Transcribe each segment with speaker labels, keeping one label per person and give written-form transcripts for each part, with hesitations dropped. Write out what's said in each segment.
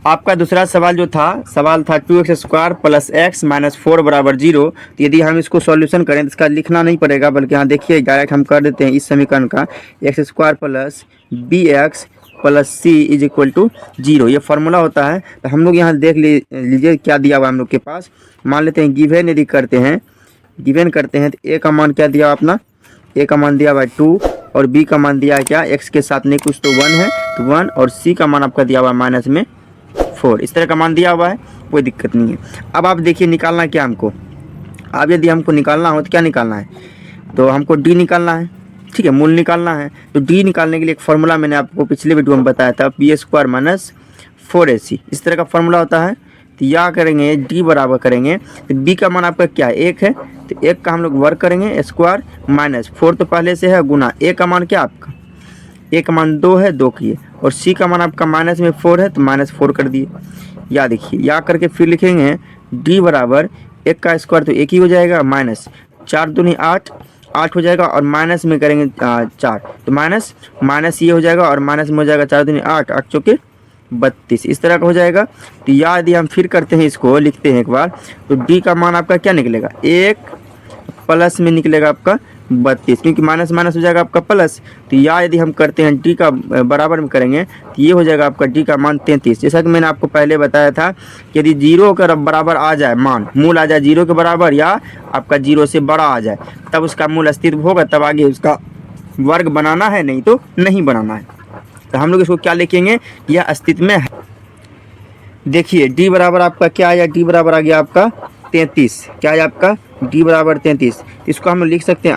Speaker 1: आपका दूसरा सवाल जो था, सवाल था 2x² प्लस x माइनस 4 बराबर 0। तो यदि हम इसको सॉल्यूशन करें तो इसका लिखना नहीं पड़ेगा, बल्कि यहाँ देखिए डायरेक्ट हम कर देते हैं इस समीकरण का x² plus bx plus c is equal to 0, ये फार्मूला होता है। तो हम लोग यहाँ देख लीजिए क्या दिया हुआ हम लोग के पास। मान लेते हैं गिवन यदि करते हैं, गिवन करते हैं तो a का मान क्या दिया अपना, a का मान दिया हुआ है 2 और b का मान दिया है क्या, x के साथ नहीं कुछ तो 1 है तो 1, और c का मान आपका दिया हुआ है माइनस में 4। इस तरह का मान दिया हुआ है, कोई दिक्कत नहीं है। अब आप देखिए निकालना क्या हमको, अब यदि हमको निकालना हो तो क्या निकालना है, तो हमको डी निकालना है, ठीक है, मूल निकालना है। तो डी निकालने के लिए एक फार्मूला मैंने आपको पिछले वीडियो में बताया था, b² माइनस 4ac, इस तरह का फार्मूला होता है। तो या करेंगे डी बराबर करेंगे, तो बी का मान आपका क्या है, 1 है, तो 1 का हम लोग वर्क करेंगे स्क्वायर माइनस 4 तो पहले से है गुना ए का मान क्या आपका, ए का मान 2 है, 2 किए, और सी का मान आपका माइनस में 4 है तो माइनस 4 कर दिए। या देखिए या करके फिर लिखेंगे डी बराबर 1 का स्क्वायर तो 1 ही हो जाएगा, माइनस 4 दूनी 8, 8 हो जाएगा, और माइनस में करेंगे 4 तो माइनस माइनस ये हो जाएगा, और माइनस में हो जाएगा 4 दूनी 8, 8 चौके 32, इस तरह का हो जाएगा। तो या यदि हम फिर करते हैं इसको लिखते हैं एक बार, तो डी का मान आपका क्या निकलेगा, 1 प्लस में निकलेगा आपका 32, क्योंकि माइनस माइनस हो जाएगा आपका प्लस। तो या यदि हम करते हैं डी का बराबर में करेंगे तो ये हो जाएगा आपका डी का मान 33। जैसा कि मैंने आपको पहले बताया था कि यदि 0 का बराबर आ जाए, मान मूल आ जाए 0 के बराबर या आपका 0 से बड़ा आ जाए, तब उसका मूल अस्तित्व होगा, तब आगे उसका वर्ग बनाना है, नहीं तो नहीं बनाना है। तो हम लोग इसको क्या लिखेंगे, यह अस्तित्व में है। देखिए डी बराबर आपका क्या आया, डी बराबर आ गया आपका 33, क्या है आपका डी बराबर 33। इसको हम लिख सकते हैं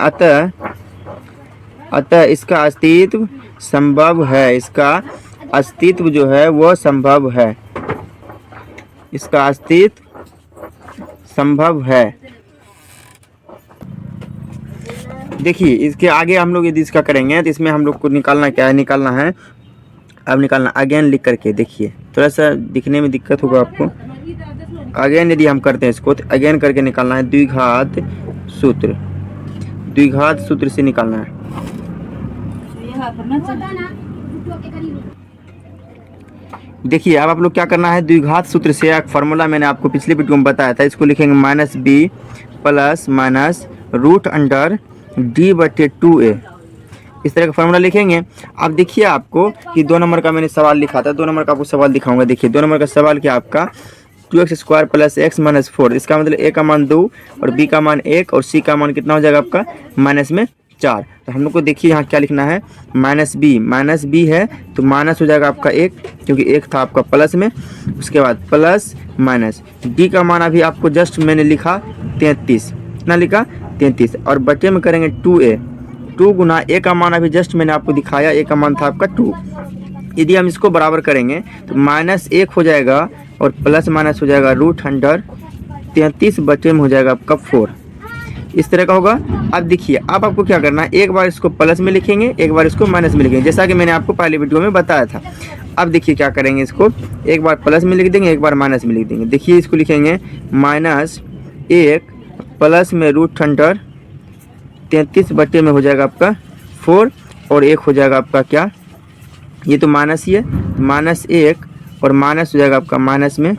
Speaker 1: अतः इसका अस्तित्व संभव है, इसका अस्तित्व जो है वो संभव है, इसका अस्तित्व संभव है। देखिए इसके आगे हम लोग यदि इसका करेंगे तो इसमें हम लोग को निकालना क्या है, निकालना है, अब निकालना अगेन लिख करके, देखिए थोड़ा सा दिखने में दिक्कत होगा आपको। अगेन यदि हम करते हैं इसको तो अगेन करके निकालना है द्विघात सूत्र, द्विघात सूत्र से निकालना है। देखिए अब आप लोग क्या करना है, द्विघात सूत्र से एक फार्मूला मैंने आपको पिछले वीडियो में बताया था, इसको लिखेंगे minus B plus minus root under D बटे 2a, इस तरह का फार्मूला लिखेंगे। अब देखिए आपको कि 2 नंबर का मैंने सवाल लिखा था, 2 नंबर का आपको सवाल दिखाऊंगा। देखिए 2 नंबर का सवाल क्या आपका 2x² प्लस x माइनस 4, इसका मतलब a का मान 2 और b का मान 1 और c का मान कितना हो जाएगा आपका माइनस में 4। तो हम लोग को देखिए यहाँ क्या लिखना है, माइनस b है तो माइनस हो जाएगा आपका 1, क्योंकि 1 था आपका प्लस में, उसके बाद प्लस माइनस d का मान अभी आपको जस्ट मैंने लिखा 33, कितना लिखा 33, और बटे में करेंगे 2a, 2 गुना a का मान अभी जस्ट मैंने आपको दिखाया, a का मान था आपका 2। यदि हम इसको बराबर करेंगे तो माइनस 1 हो जाएगा और प्लस माइनस हो जाएगा रूट अंडर 33 बटे में हो जाएगा आपका 4, इस तरह का होगा। अब देखिए अब आपको क्या करना है, एक बार इसको प्लस में लिखेंगे, एक बार इसको माइनस में लिखेंगे, जैसा कि मैंने आपको पहले वीडियो में बताया था। अब देखिए क्या करेंगे, इसको एक बार प्लस में लिख देंगे, एक बार माइनस में लिख देंगे। देखिए इसको लिखेंगे माइनस 1 प्लस में रूट अंडर 33 बटे में हो जाएगा आपका 4, और 1 हो जाएगा आपका क्या, ये तो माइनस ही है, माइनस 1 और माइनस हो जाएगा आपका माइनस में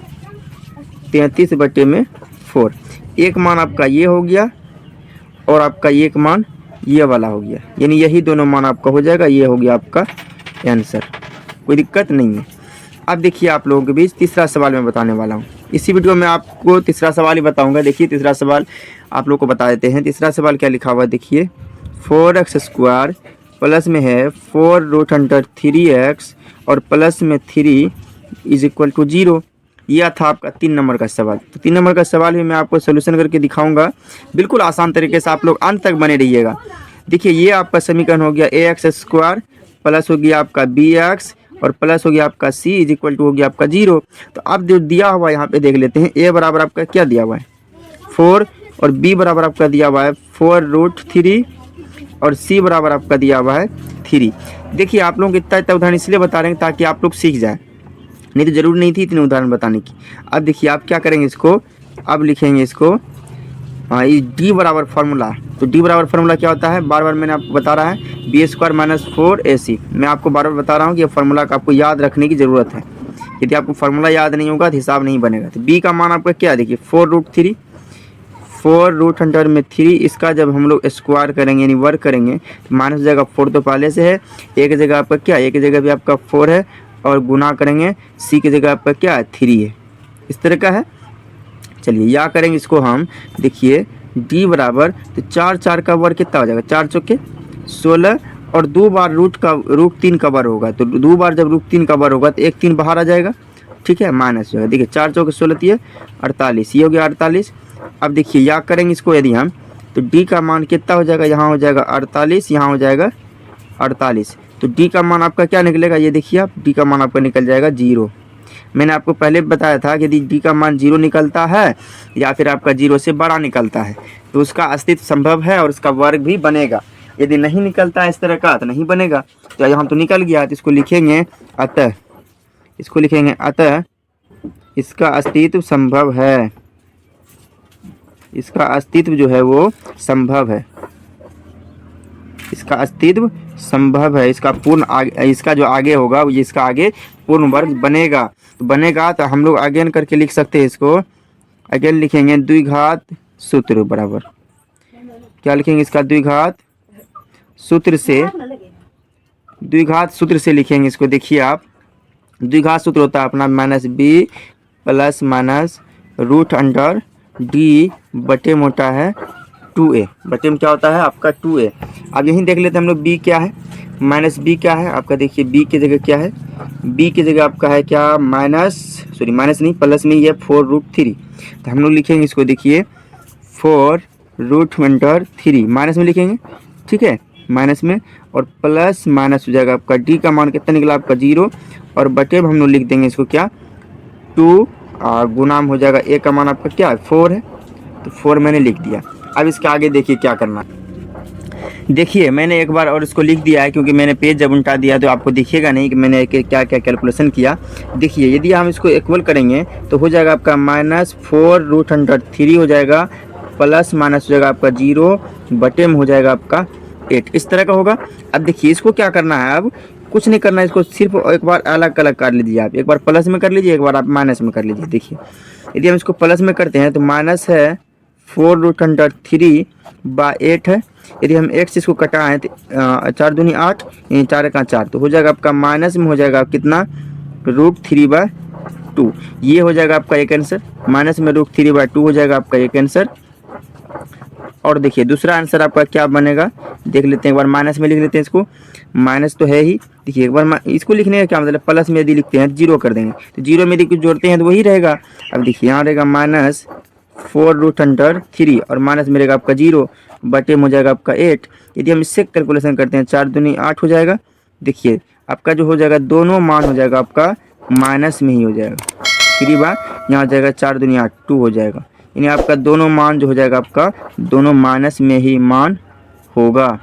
Speaker 1: 33 बटे में 4। एक मान आपका ये हो गया और आपका एक मान ये वाला हो गया, यानी यही दोनों मान आपका हो जाएगा, ये हो गया आपका आंसर, कोई दिक्कत नहीं है। अब देखिए आप लोगों के बीच तीसरा सवाल मैं बताने वाला हूँ, इसी वीडियो में आपको तीसरा सवाल ही बताऊंगा। देखिए तीसरा सवाल आप लोग को बता देते हैं। तीसरा सवाल क्या लिखा हुआ है, देखिए 4x² प्लस में है 4 रूट अंडर 3x और प्लस में 3 इज इक्वल टू 0। यह था आपका 3 नंबर का सवाल। तो 3 नंबर का सवाल भी मैं आपको सोल्यूशन करके दिखाऊंगा, बिल्कुल आसान तरीके से, आप लोग अंत तक बने रहिएगा। देखिए ये आपका समीकरण हो गया ax² प्लस हो गया आपका bx और प्लस हो गया आपका c इज इक्वल टू हो गया आपका 0। तो अब जो दिया हुआ है यहाँ पे देख लेते हैं, a बराबर आपका क्या दिया हुआ है 4 और b बराबर आपका दिया हुआ है 4 रूट 3 और c बराबर आपका दिया हुआ है 3। देखिए आप लोग इतना उदाहरण इसलिए बता रहे हैं ताकि आप लोग सीख जाए, नहीं तो ज़रूर नहीं थी इतने उदाहरण बताने की। अब देखिए आप क्या करेंगे, इसको अब लिखेंगे इसको ये डी बराबर फार्मूला। तो डी बराबर फार्मूला क्या होता है, बार बार मैंने आपको बता रहा है, b² माइनस 4ac। मैं आपको बार बार बता रहा हूँ कि ये फार्मूला का आपको याद रखने की ज़रूरत है। यदि आपको फार्मूला याद नहीं होगा तो हिसाब नहीं बनेगा। तो बी का मान आपका क्या है, देखिए 4√3, 4√3, इसका जब हम लोग स्क्वायर करेंगे यानी वर्क करेंगे तो माइनस जगह 4 तो पहले से है, एक जगह आपका क्या, एक जगह भी आपका 4 है, और गुना करेंगे सी की जगह आपका क्या है 3 है, इस तरह का है। चलिए या करेंगे इसको हम, देखिए डी बराबर, तो 4 का वर्ग कितना हो जाएगा, 4 चौके 16, और 2 बार √3 का वर्ग होगा, तो 2 बार जब √3 का वर्ग होगा तो 1 3 बाहर आ जाएगा, ठीक है, माइनस जो है, देखिए 4 चौके 16 ये 48, ये हो गया 48। अब देखिए या करेंगे इसको यदि हम, तो डी का मान कितना हो जाएगा, यहाँ हो जाएगा 48, यहाँ हो जाएगा 48, तो डी का मान आपका क्या निकलेगा, ये देखिए आप, डी का मान आपका निकल जाएगा 0। मैंने आपको पहले बताया था कि यदि डी का मान 0 निकलता है या फिर आपका 0 से बड़ा निकलता है तो उसका अस्तित्व संभव है और उसका वर्ग भी बनेगा। यदि नहीं निकलता है इस तरह का तो नहीं बनेगा। तो यहाँ तो निकल गया, तो इसको लिखेंगे अतः, इसको लिखेंगे अतः इसका अस्तित्व संभव है, इसका अस्तित्व जो है वो संभव है, इसका अस्तित्व संभव है, इसका पूर्ण इसका जो आगे होगा ये इसका आगे पूर्ण वर्ग बनेगा। तो बनेगा तो हम लोग अगेन करके लिख सकते हैं इसको, अगेन लिखेंगे द्विघात सूत्र बराबर, क्या लिखेंगे इसका द्विघात सूत्र से, द्विघात सूत्र से लिखेंगे इसको। देखिए आप, द्विघात सूत्र होता है अपना -b प्लस माइनस √d बटे मोटा है 2a, बटे में क्या होता है आपका 2a। अब यहीं देख लेते हैं हम लोग b क्या है, -b क्या है आपका, देखिए b की जगह क्या है, b की जगह आपका है क्या माइनस नहीं प्लस में ये 4√3, तो हम लोग लिखेंगे इसको, देखिए 4√3 माइनस में लिखेंगे, ठीक है, माइनस में, और प्लस माइनस हो जाएगा आपका डी का मान कितना निकला आपका 0, और बटे में हम लोग लिख देंगे इसको क्या 2, गुनाम हो जाएगा ए का मान आपका क्या है 4 है, तो 4 मैंने लिख दिया। अब इसके आगे देखिए क्या करना है, देखिए मैंने एक बार और इसको लिख दिया है क्योंकि मैंने पेज जब उल्टा दिया तो आपको दिखेगा नहीं कि मैंने क्या क्या कैलकुलेशन किया। देखिए यदि हम इसको इक्वल करेंगे तो हो जाएगा आपका -4√3 हो जाएगा, प्लस माइनस हो जाएगा आपका 0, बटे में हो जाएगा आपका 8, इस तरह का होगा। अब देखिए इसको क्या करना है, अब कुछ नहीं करना है, इसको सिर्फ एक बार अलग अलग कर लीजिए आप, एक बार प्लस में कर लीजिए, एक बार आप माइनस में कर लीजिए। देखिए यदि हम इसको प्लस में करते हैं तो माइनस है 4√3/8 है, यदि हम 8 से इसको कटाएं तो 4 दूनी 8, 4 का 4, तो हो जाएगा आपका माइनस में हो जाएगा कितना √3/2, ये हो जाएगा आपका एक आंसर, माइनस में √3/2 हो जाएगा आपका एक आंसर। और देखिए दूसरा आंसर आपका क्या बनेगा, देख लेते हैं एक बार, माइनस में लिख लेते हैं इसको, माइनस तो है ही, देखिए एक बार इसको लिखने का क्या मतलब, प्लस में यदि लिखते हैं 0 कर देंगे, तो 0 में यदि कुछ जोड़ते हैं तो वही रहेगा। अब देखिए यहाँ रहेगा -4√3 और माइनस में रहेगा आपका 0, बटे में हो जाएगा आपका 8। यदि हम इससे कैलकुलेशन करते हैं 4 दूनी 8 हो जाएगा, देखिए आपका जो हो जाएगा दोनों मान हो जाएगा आपका माइनस में ही हो जाएगा, 3 बार यहाँ हो जाएगा 4 दूनी 8 2 हो जाएगा, यानी आपका दोनों मान जो हो जाएगा आपका दोनों माइनस में ही मान होगा,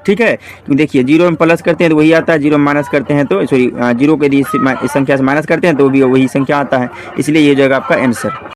Speaker 1: ठीक है। देखिए 0 में प्लस करते हैं तो वही आता है, 0 में माइनस करते हैं तो 0 को यदि इस संख्या से माइनस करते हैं तो भी वही संख्या आता है, इसलिए ये हो जाएगा आपका आंसर।